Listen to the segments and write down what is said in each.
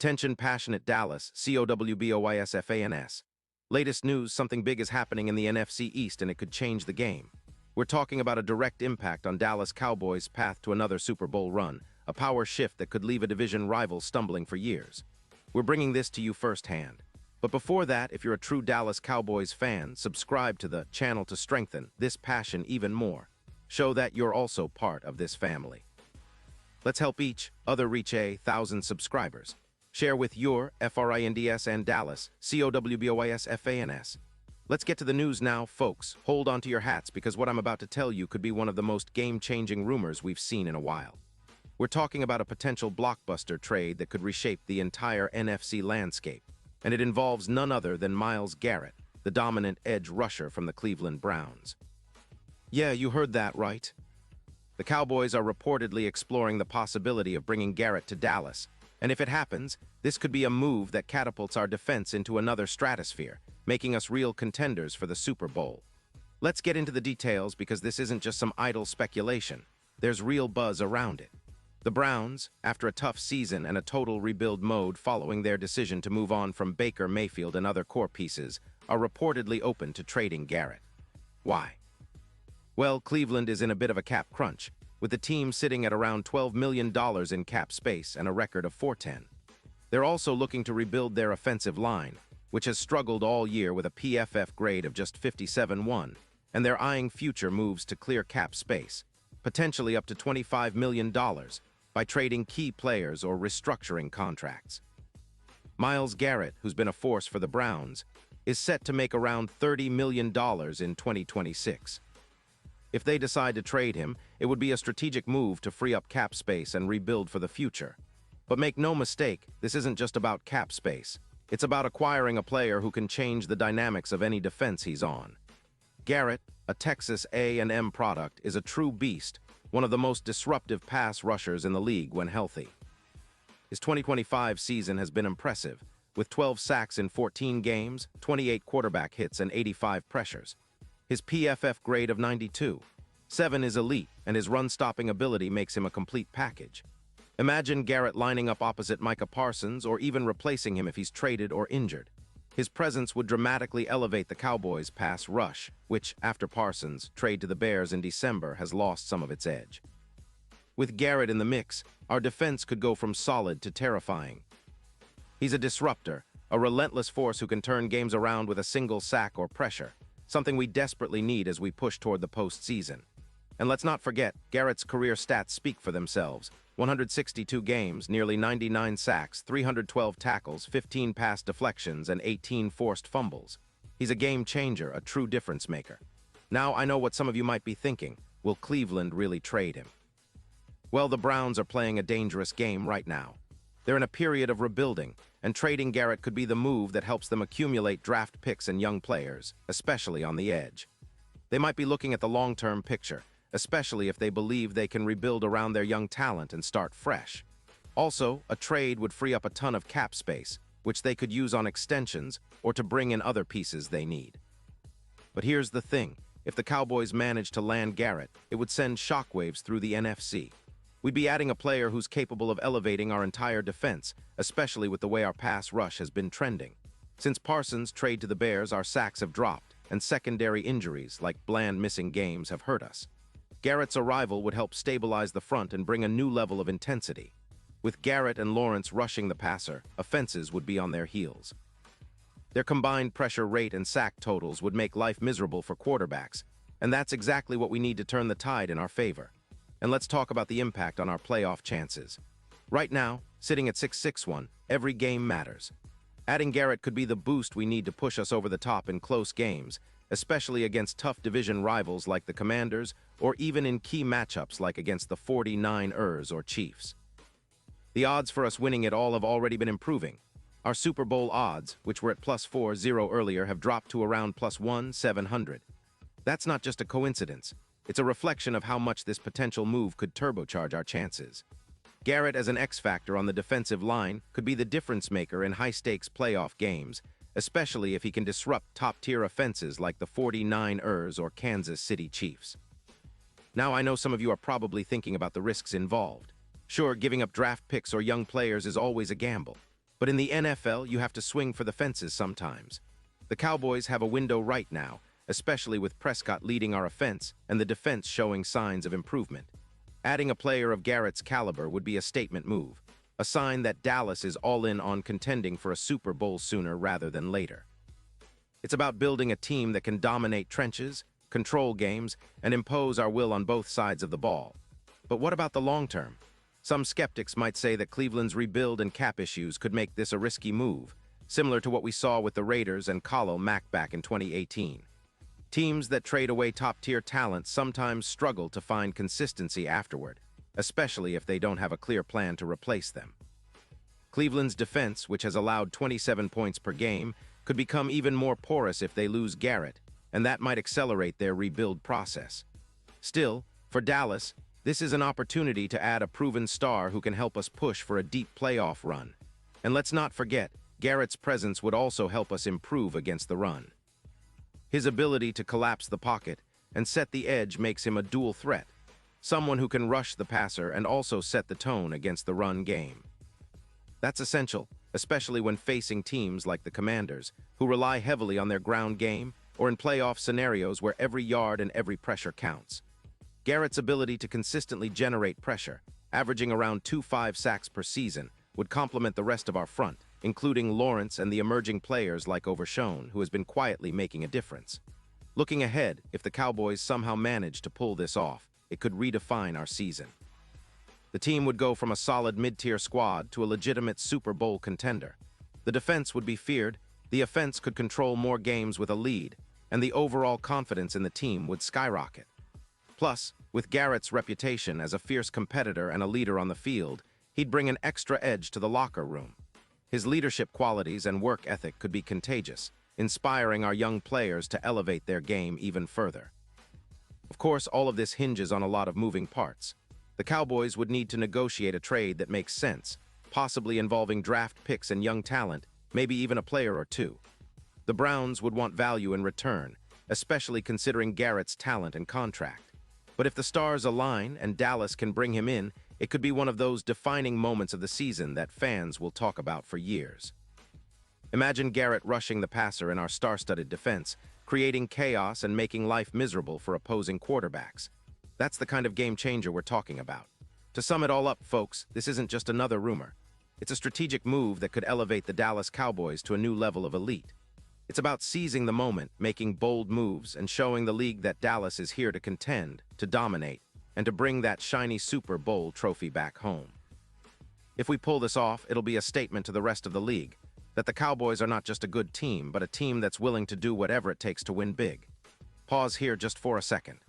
Attention passionate Dallas, Cowboys. Latest news, something big is happening in the NFC East and it could change the game. We're talking about a direct impact on Dallas Cowboys' path to another Super Bowl run, a power shift that could leave a division rival stumbling for years. We're bringing this to you firsthand. But before that, if you're a true Dallas Cowboys fan, subscribe to the channel to strengthen this passion even more. Show that you're also part of this family. Let's help each other reach 1,000 subscribers. Share with your FRINDS and Dallas, COWBOYSFANS. Let's get to the news now, folks. Hold on to your hats because what I'm about to tell you could be one of the most game-changing rumors we've seen in a while. We're talking about a potential blockbuster trade that could reshape the entire NFC landscape, and it involves none other than Myles Garrett, the dominant edge rusher from the Cleveland Browns. Yeah, you heard that right. The Cowboys are reportedly exploring the possibility of bringing Garrett to Dallas, and if it happens, this could be a move that catapults our defense into another stratosphere, making us real contenders for the Super Bowl. Let's get into the details because this isn't just some idle speculation. There's real buzz around it. The Browns, after a tough season and a total rebuild mode following their decision to move on from Baker Mayfield and other core pieces, are reportedly open to trading Garrett. Why? Well, Cleveland is in a bit of a cap crunch, with the team sitting at around $12 million in cap space and a record of 4-10. They're also looking to rebuild their offensive line, which has struggled all year with a PFF grade of just 57-1, and they're eyeing future moves to clear cap space, potentially up to $25 million, by trading key players or restructuring contracts. Myles Garrett, who's been a force for the Browns, is set to make around $30 million in 2026. If they decide to trade him, it would be a strategic move to free up cap space and rebuild for the future. But make no mistake, this isn't just about cap space. It's about acquiring a player who can change the dynamics of any defense he's on. Garrett, a Texas A&M product, is a true beast, one of the most disruptive pass rushers in the league when healthy. His 2025 season has been impressive, with 12 sacks in 14 games, 28 quarterback hits, and 85 pressures. His PFF grade of 92.7 is elite, and his run-stopping ability makes him a complete package. Imagine Garrett lining up opposite Micah Parsons or even replacing him if he's traded or injured. His presence would dramatically elevate the Cowboys' pass rush, which, after Parsons' trade to the Bears in December, has lost some of its edge. With Garrett in the mix, our defense could go from solid to terrifying. He's a disruptor, a relentless force who can turn games around with a single sack or pressure, something we desperately need as we push toward the postseason. And let's not forget, Garrett's career stats speak for themselves. 162 games, nearly 99 sacks, 312 tackles, 15 pass deflections, and 18 forced fumbles. He's a game changer, a true difference maker. Now, I know what some of you might be thinking. Will Cleveland really trade him? Well, the Browns are playing a dangerous game right now. They're in a period of rebuilding, and trading Garrett could be the move that helps them accumulate draft picks and young players, especially on the edge. They might be looking at the long-term picture, especially if they believe they can rebuild around their young talent and start fresh. Also, a trade would free up a ton of cap space, which they could use on extensions or to bring in other pieces they need. But here's the thing, if the Cowboys manage to land Garrett, it would send shockwaves through the NFC. We'd be adding a player who's capable of elevating our entire defense, especially with the way our pass rush has been trending. Since Parsons' trade to the Bears, our sacks have dropped, and secondary injuries, like bland missing games, have hurt us. Garrett's arrival would help stabilize the front and bring a new level of intensity. With Garrett and Lawrence rushing the passer, offenses would be on their heels. Their combined pressure rate and sack totals would make life miserable for quarterbacks, and that's exactly what we need to turn the tide in our favor. And let's talk about the impact on our playoff chances. Right now, sitting at 6-6-1, every game matters. Adding Garrett could be the boost we need to push us over the top in close games, especially against tough division rivals like the Commanders, or even in key matchups like against the 49ers or Chiefs. The odds for us winning it all have already been improving. Our Super Bowl odds, which were at +4-0 earlier, have dropped to around +1-700. That's not just a coincidence. It's a reflection of how much this potential move could turbocharge our chances. Garrett as an X-factor on the defensive line could be the difference maker in high-stakes playoff games, especially if he can disrupt top-tier offenses like the 49ers or Kansas City Chiefs. Now, I know some of you are probably thinking about the risks involved. Sure, giving up draft picks or young players is always a gamble, But in the NFL, you have to swing for the fences sometimes. The Cowboys have a window right now, especially with Prescott leading our offense and the defense showing signs of improvement. Adding a player of Garrett's caliber would be a statement move, a sign that Dallas is all in on contending for a Super Bowl sooner rather than later. It's about building a team that can dominate trenches, control games, and impose our will on both sides of the ball. But what about the long term? Some skeptics might say that Cleveland's rebuild and cap issues could make this a risky move, similar to what we saw with the Raiders and Khalil Mack back in 2018. Teams that trade away top-tier talent sometimes struggle to find consistency afterward, especially if they don't have a clear plan to replace them. Cleveland's defense, which has allowed 27 points per game, could become even more porous if they lose Garrett, and that might accelerate their rebuild process. Still, for Dallas, this is an opportunity to add a proven star who can help us push for a deep playoff run. And let's not forget, Garrett's presence would also help us improve against the run. His ability to collapse the pocket and set the edge makes him a dual threat, someone who can rush the passer and also set the tone against the run game. That's essential, especially when facing teams like the Commanders, who rely heavily on their ground game, or in playoff scenarios where every yard and every pressure counts. Garrett's ability to consistently generate pressure, averaging around 2.5 sacks per season, would complement the rest of our front, including Lawrence and the emerging players like Overshown, who has been quietly making a difference. Looking ahead, if the Cowboys somehow manage to pull this off, it could redefine our season. The team would go from a solid mid-tier squad to a legitimate Super Bowl contender. The defense would be feared, the offense could control more games with a lead, and the overall confidence in the team would skyrocket. Plus, with Garrett's reputation as a fierce competitor and a leader on the field, he'd bring an extra edge to the locker room. His leadership qualities and work ethic could be contagious, inspiring our young players to elevate their game even further. Of course, all of this hinges on a lot of moving parts. The Cowboys would need to negotiate a trade that makes sense, possibly involving draft picks and young talent, maybe even a player or two. The Browns would want value in return, especially considering Garrett's talent and contract. But if the stars align and Dallas can bring him in, it could be one of those defining moments of the season that fans will talk about for years. Imagine Garrett rushing the passer in our star-studded defense, creating chaos and making life miserable for opposing quarterbacks. That's the kind of game changer we're talking about. To sum it all up, folks, this isn't just another rumor. It's a strategic move that could elevate the Dallas Cowboys to a new level of elite. It's about seizing the moment, making bold moves, and showing the league that Dallas is here to contend, to dominate, and to bring that shiny Super Bowl trophy back home. If we pull this off, it'll be a statement to the rest of the league, that the Cowboys are not just a good team, but a team that's willing to do whatever it takes to win big. Pause here just for a second.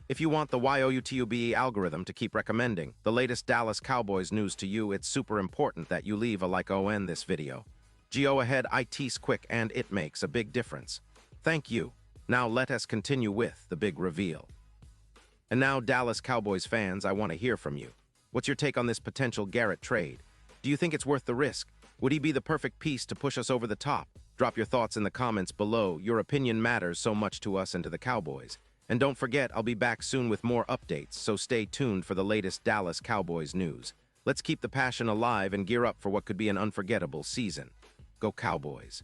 If you want the YOUTUBE algorithm to keep recommending the latest Dallas Cowboys news to you, it's super important that you leave a like on this video. Go ahead, it's quick and it makes a big difference. Thank you. Now let us continue with the big reveal. And now, Dallas Cowboys fans, I want to hear from you. What's your take on this potential Garrett trade? Do you think it's worth the risk? Would he be the perfect piece to push us over the top? Drop your thoughts in the comments below. Your opinion matters so much to us and to the Cowboys. And don't forget, I'll be back soon with more updates, so stay tuned for the latest Dallas Cowboys news. Let's keep the passion alive and gear up for what could be an unforgettable season. Go Cowboys.